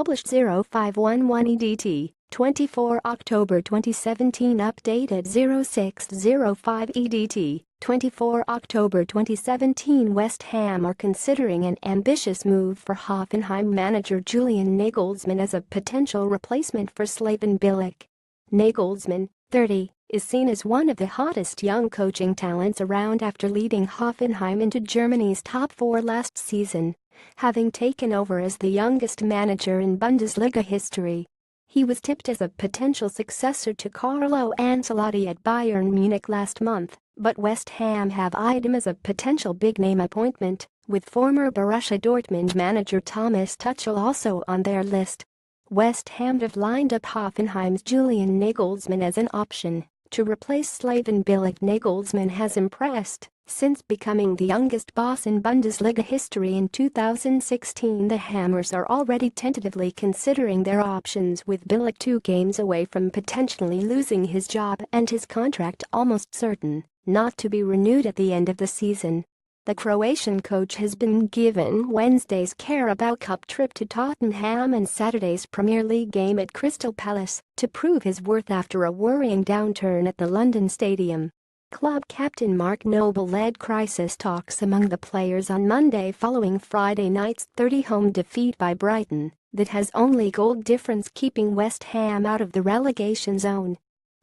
published 0511 EDT, 24 October 2017. Updated 0605 EDT, 24 October 2017. West Ham are considering an ambitious move for Hoffenheim manager Julian Nagelsmann as a potential replacement for Slaven Bilic. Nagelsmann, 30, is seen as one of the hottest young coaching talents around after leading Hoffenheim into Germany's top four last season, having taken over as the youngest manager in Bundesliga history. He was tipped as a potential successor to Carlo Ancelotti at Bayern Munich last month, but West Ham have eyed him as a potential big-name appointment, with former Borussia Dortmund manager Thomas Tuchel also on their list. West Ham have lined up Hoffenheim's Julian Nagelsmann as an option to replace Slaven Bilic. Nagelsmann has impressed since becoming the youngest boss in Bundesliga history in 2016. The Hammers are already tentatively considering their options, with Bilic 2 games away from potentially losing his job and his contract almost certain not to be renewed at the end of the season. The Croatian coach has been given Wednesday's Carabao Cup trip to Tottenham and Saturday's Premier League game at Crystal Palace to prove his worth after a worrying downturn at the London stadium. Club captain Mark Noble led crisis talks among the players on Monday following Friday night's 30-home defeat by Brighton that has only goal difference keeping West Ham out of the relegation zone.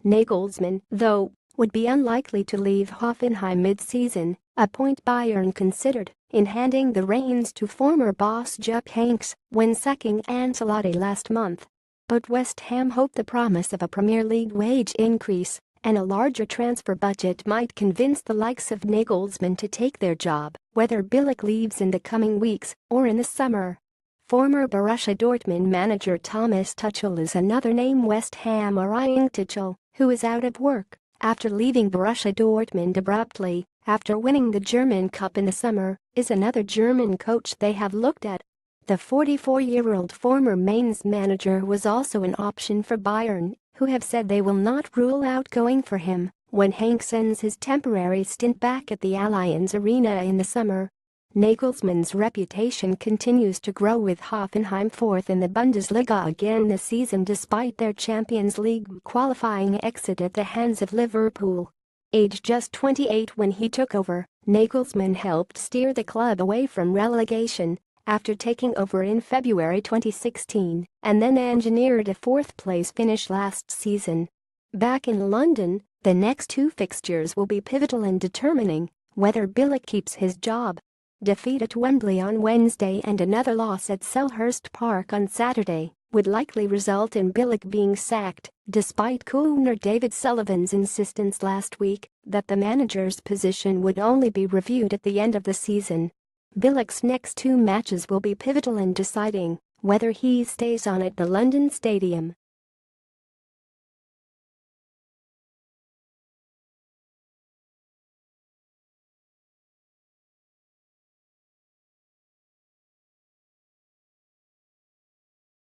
Nagelsmann, though, would be unlikely to leave Hoffenheim mid-season, a point Bayern considered in handing the reins to former boss Jupp Heynckes when sacking Ancelotti last month. But West Ham hope the promise of a Premier League wage increase and a larger transfer budget might convince the likes of Nagelsmann to take their job, whether Bilic leaves in the coming weeks or in the summer. Former Borussia Dortmund manager Thomas Tuchel is another name West Ham are eyeing. Tuchel, who is out of work after leaving Borussia Dortmund abruptly after winning the German Cup in the summer, is another German coach they have looked at. The 44-year-old former Mainz manager was also an option for Bayern, who have said they will not rule out going for him when Heynckes ends his temporary stint back at the Allianz Arena in the summer. Nagelsmann's reputation continues to grow, with Hoffenheim fourth in the Bundesliga again this season despite their Champions League qualifying exit at the hands of Liverpool. Aged just 28 when he took over, Nagelsmann helped steer the club away from relegation after taking over in February 2016 and then engineered a fourth-place finish last season. Back in London, the next two fixtures will be pivotal in determining whether Bilic keeps his job. Defeat at Wembley on Wednesday and another loss at Selhurst Park on Saturday would likely result in Bilic being sacked, despite owner David Sullivan's insistence last week that the manager's position would only be reviewed at the end of the season. Bilic's next two matches will be pivotal in deciding whether he stays on at the London Stadium